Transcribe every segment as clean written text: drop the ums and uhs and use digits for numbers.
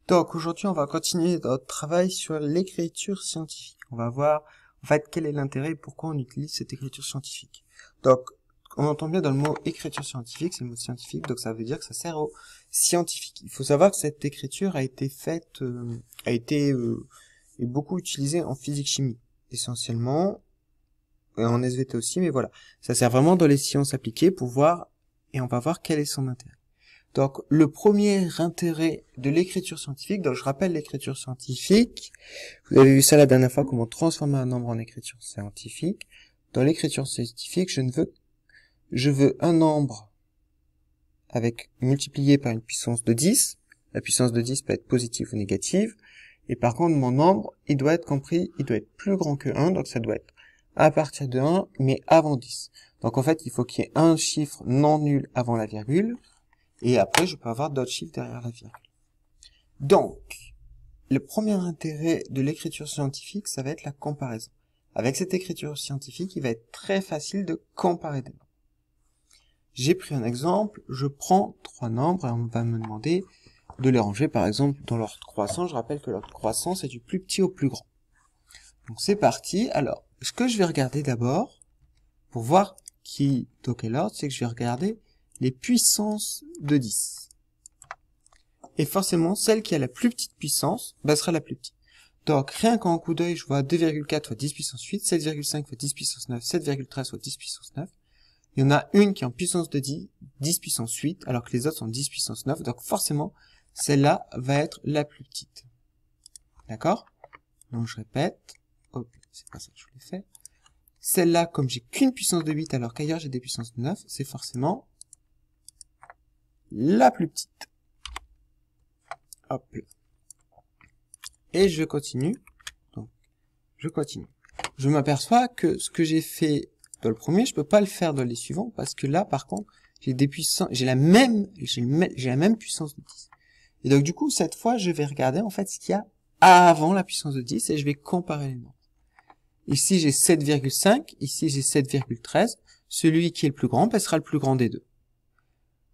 Donc aujourd'hui, on va continuer notre travail sur l'écriture scientifique. On va voir en fait quel est l'intérêt et pourquoi on utilise cette écriture scientifique. Donc on entend bien dans le mot écriture scientifique, c'est le mot scientifique, donc ça veut dire que ça sert aux scientifiques. Il faut savoir que cette écriture a été faite, est beaucoup utilisée en physique-chimie, essentiellement, et en SVT aussi, mais voilà. Ça sert vraiment dans les sciences appliquées pour voir, et on va voir quel est son intérêt. Donc, le premier intérêt de l'écriture scientifique, donc je rappelle l'écriture scientifique, vous avez vu ça la dernière fois, comment transformer un nombre en écriture scientifique. Dans l'écriture scientifique, je veux un nombre avec multiplié par une puissance de 10. La puissance de 10 peut être positive ou négative. Et par contre, mon nombre, il doit être plus grand que 1, donc ça doit être à partir de 1, mais avant 10. Donc en fait, il faut qu'il y ait un chiffre non nul avant la virgule, et après, je peux avoir d'autres chiffres derrière la virgule. Donc, le premier intérêt de l'écriture scientifique, ça va être la comparaison. Avec cette écriture scientifique, il va être très facile de comparer des nombres. J'ai pris un exemple, je prends 3 nombres et on va me demander de les ranger par exemple dans l'ordre croissant. Je rappelle que l'ordre croissant, c'est du plus petit au plus grand. Donc c'est parti. Alors, ce que je vais regarder d'abord, pour voir dans quel ordre, c'est que je vais regarder les puissances de 10. Et forcément, celle qui a la plus petite puissance, sera la plus petite. Donc, rien qu'en coup d'œil, je vois 2,4 fois 10 puissance 8, 7,5 fois 10 puissance 9, 7,13 fois 10 puissance 9. Il y en a une qui est en puissance de 10, 10 puissance 8, alors que les autres sont 10 puissance 9. Donc, forcément, celle-là va être la plus petite. D'accord? Donc, je répète. Hop, c'est pas ça que je voulais faire. Celle-là, comme j'ai qu'une puissance de 8, alors qu'ailleurs j'ai des puissances de 9, c'est forcément la plus petite. Hop là. Et je continue. Donc, je continue. Je m'aperçois que ce que j'ai fait dans le premier, je peux pas le faire dans les suivants, parce que là, par contre, j'ai la même puissance de 10. Et donc, du coup, cette fois, je vais regarder, en fait, ce qu'il y a avant la puissance de 10, et je vais comparer les nombres. Ici, j'ai 7,5, ici, j'ai 7,13. Celui qui est le plus grand, sera le plus grand des deux.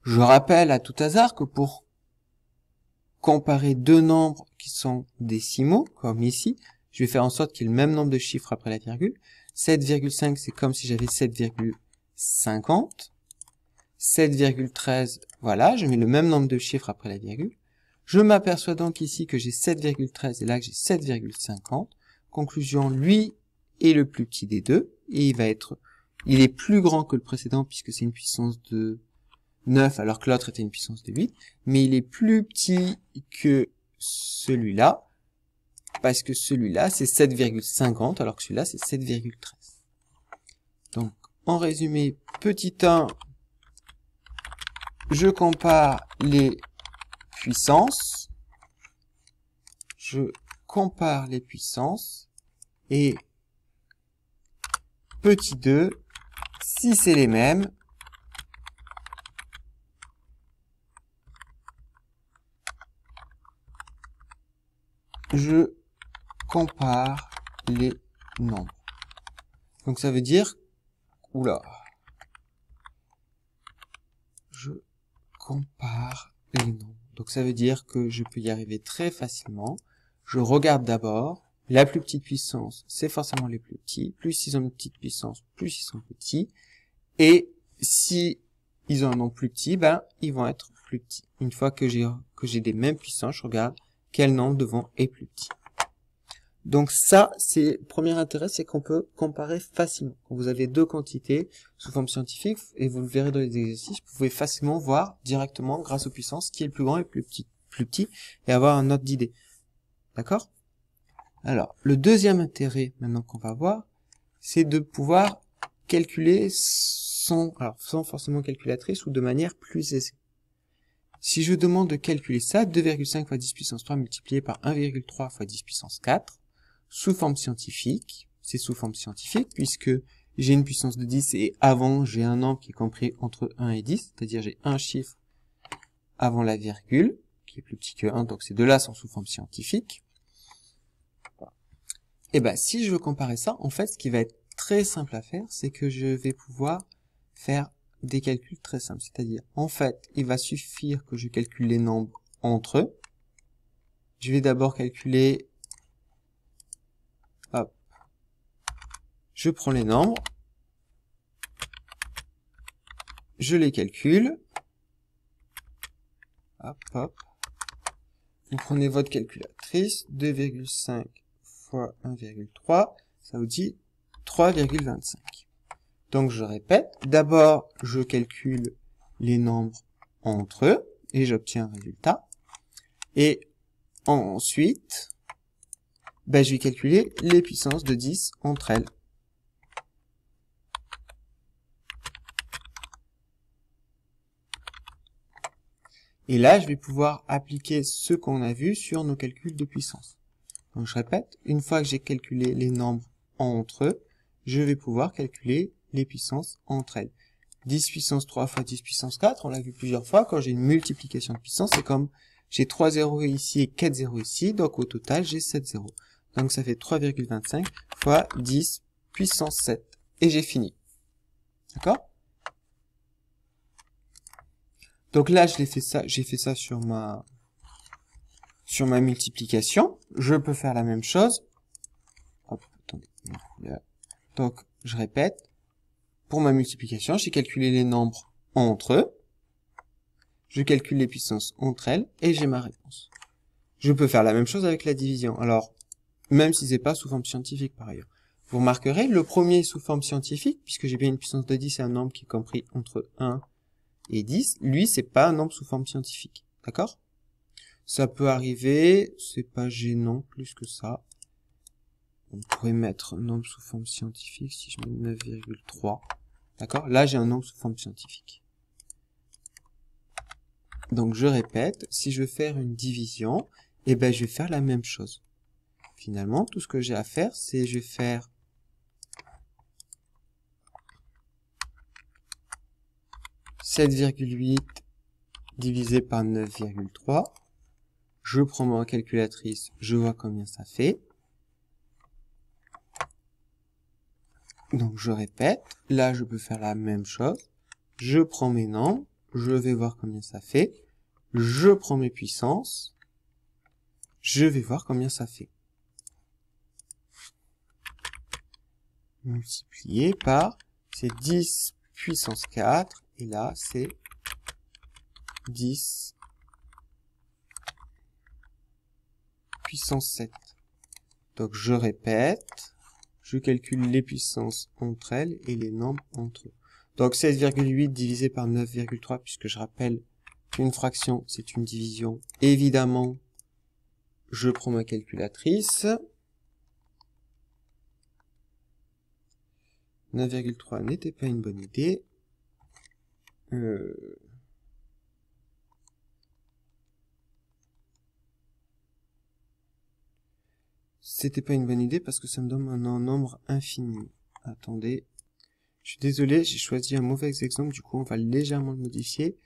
Je rappelle à tout hasard que pour comparer deux nombres qui sont décimaux, comme ici, je vais faire en sorte qu'il y ait le même nombre de chiffres après la virgule. 7,5, c'est comme si j'avais 7,50. 7,13, voilà, je mets le même nombre de chiffres après la virgule. Je m'aperçois donc ici que j'ai 7,13 et là que j'ai 7,50. Conclusion, lui est le plus petit des deux, et il est plus grand que le précédent puisque c'est une puissance de 9 alors que l'autre était une puissance de 8, mais il est plus petit que celui-là, parce que celui-là c'est 7,50 alors que celui-là c'est 7,13. Donc, en résumé, petit 1, je compare les puissances, et petit 2, si c'est les mêmes, je compare les nombres. Donc ça veut dire, je compare les nombres. Donc ça veut dire que je peux y arriver très facilement. Je regarde d'abord, la plus petite puissance, c'est forcément les plus petits. Plus ils ont une petite puissance, plus ils sont petits. Et si ils ont un nombre plus petit, ils vont être plus petits. Une fois que j'ai des mêmes puissances, je regarde quel nombre devant est plus petit. Donc ça, c'est le premier intérêt, c'est qu'on peut comparer facilement. Quand vous avez deux quantités sous forme scientifique, et vous le verrez dans les exercices, vous pouvez facilement voir directement, grâce aux puissances, qui est le plus grand et le plus petit, et avoir un ordre d'idée. D'accord? Alors, le deuxième intérêt, maintenant qu'on va voir, c'est de pouvoir calculer sans forcément calculatrice ou de manière plus aisée. Si je demande de calculer ça, 2,5 fois 10 puissance 3 multiplié par 1,3 fois 10 puissance 4, sous forme scientifique, c'est sous forme scientifique puisque j'ai une puissance de 10 et avant j'ai un nombre qui est compris entre 1 et 10, c'est-à-dire j'ai un chiffre avant la virgule, qui est plus petit que 1, donc ces deux-là sont sous forme scientifique. Et si je veux comparer ça, en fait, ce qui va être très simple à faire, c'est que je vais pouvoir faire des calculs très simples. C'est-à-dire, en fait, il va suffire que je calcule les nombres entre eux. Je vais d'abord calculer, hop, je prends les nombres, je les calcule, hop, hop, vous prenez votre calculatrice, 2,5 fois 1,3, ça vous dit 3,25. Donc je répète, d'abord je calcule les nombres entre eux, et j'obtiens un résultat, et ensuite, ben, je vais calculer les puissances de 10 entre elles. Et là, je vais pouvoir appliquer ce qu'on a vu sur nos calculs de puissance. Donc je répète, une fois que j'ai calculé les nombres entre eux, je vais pouvoir calculer les puissances entre elles. 10 puissance 3 fois 10 puissance 4, on l'a vu plusieurs fois, quand j'ai une multiplication de puissance, c'est comme j'ai 3 zéros ici et 4 zéros ici, donc au total j'ai 7 zéros. Donc ça fait 3,25 fois 10 puissance 7. Et j'ai fini. D'accord? Donc là, j'ai fait ça sur ma multiplication. Je peux faire la même chose. Hop, attendez. Donc, je répète. Pour ma multiplication, j'ai calculé les nombres entre eux. Je calcule les puissances entre elles et j'ai ma réponse. Je peux faire la même chose avec la division. Alors, même si c'est pas sous forme scientifique par ailleurs. Vous remarquerez, le premier est sous forme scientifique, puisque j'ai bien une puissance de 10 et un nombre qui est compris entre 1 et 10, lui, c'est pas un nombre sous forme scientifique. D'accord? Ça peut arriver, c'est pas gênant plus que ça. On pourrait mettre un nombre sous forme scientifique si je mets 9,3. D'accord? Là, j'ai un nombre sous forme scientifique. Donc, je répète, si je veux faire une division, eh ben, je vais faire la même chose. Finalement, tout ce que j'ai à faire, c'est je vais faire 7,8 divisé par 9,3. Je prends ma calculatrice, je vois combien ça fait. Donc je répète, là je peux faire la même chose. Je prends mes nombres, je vais voir combien ça fait. Je prends mes puissances, je vais voir combien ça fait. Multiplié par, c'est 10 puissance 4, et là c'est 10 puissance 7. Donc je répète, je calcule les puissances entre elles et les nombres entre eux. Donc 16,8 divisé par 9,3, puisque je rappelle qu'une fraction c'est une division. Évidemment, je prends ma calculatrice. 9,3 n'était pas une bonne idée. C'était pas une bonne idée parce que ça me donne un nombre infini. Attendez. Je suis désolé, j'ai choisi un mauvais exemple, du coup on va légèrement le modifier.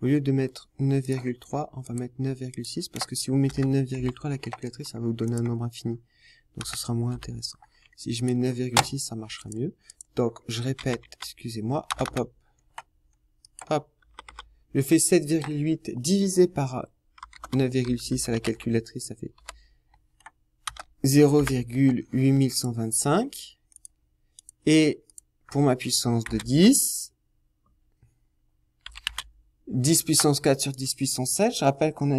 Au lieu de mettre 9,3, on va mettre 9,6 parce que si vous mettez 9,3, la calculatrice, ça va vous donner un nombre infini. Donc ce sera moins intéressant. Si je mets 9,6, ça marchera mieux. Donc je répète, excusez-moi, hop hop, hop. Je fais 7,8 divisé par 9,6 à la calculatrice, ça fait 0,8125. Et pour ma puissance de 10, 10 puissance 4 sur 10 puissance 7, je rappelle qu'on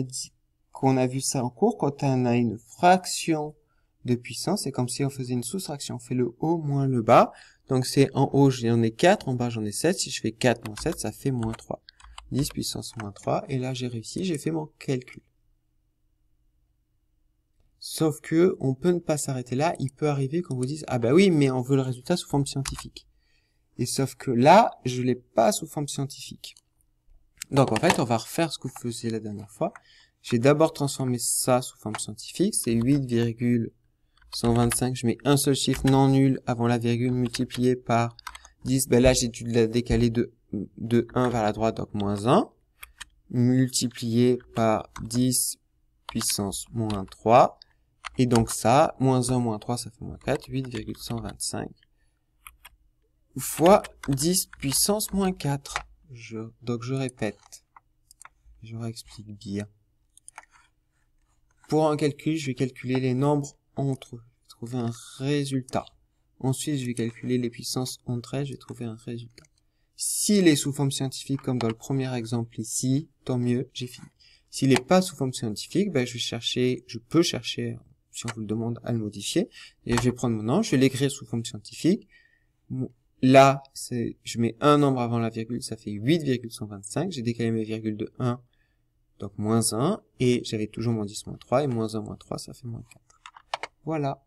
a vu ça en cours, quand on a une fraction de puissance, c'est comme si on faisait une soustraction, on fait le haut moins le bas, donc c'est en haut j'en ai 4, en bas j'en ai 7, si je fais 4 moins 7, ça fait moins 3. 10 puissance moins 3, et là j'ai réussi, j'ai fait mon calcul. Sauf que, on peut ne pas s'arrêter là, il peut arriver qu'on vous dise, ah bah oui, mais on veut le résultat sous forme scientifique. Et sauf que là, je l'ai pas sous forme scientifique. Donc en fait, on va refaire ce que vous faisiez la dernière fois. J'ai d'abord transformé ça sous forme scientifique, c'est 8,125, je mets un seul chiffre non nul avant la virgule multiplié par 10, ben là j'ai dû la décaler de 1 vers la droite, donc moins 1, multiplié par 10 puissance moins 3, et donc ça, moins 1, moins 3, ça fait moins 4, 8,125, fois 10 puissance moins 4. Donc je répète, je réexplique bien. pour un calcul, je vais calculer les nombres entre eux. Je vais trouver un résultat. Ensuite, je vais calculer les puissances entre elles. Je vais trouver un résultat. S'il est sous forme scientifique, comme dans le premier exemple ici, tant mieux, j'ai fini. S'il n'est pas sous forme scientifique, ben, je peux chercher, si on vous le demande, à le modifier. Et je vais prendre mon nom, je vais l'écrire sous forme scientifique. Là, je mets un nombre avant la virgule, ça fait 8,125. J'ai décalé mes virgules de 1, donc moins 1. Et j'avais toujours moins 10, moins 3. Et moins 1, moins 3, ça fait moins 4. Voilà.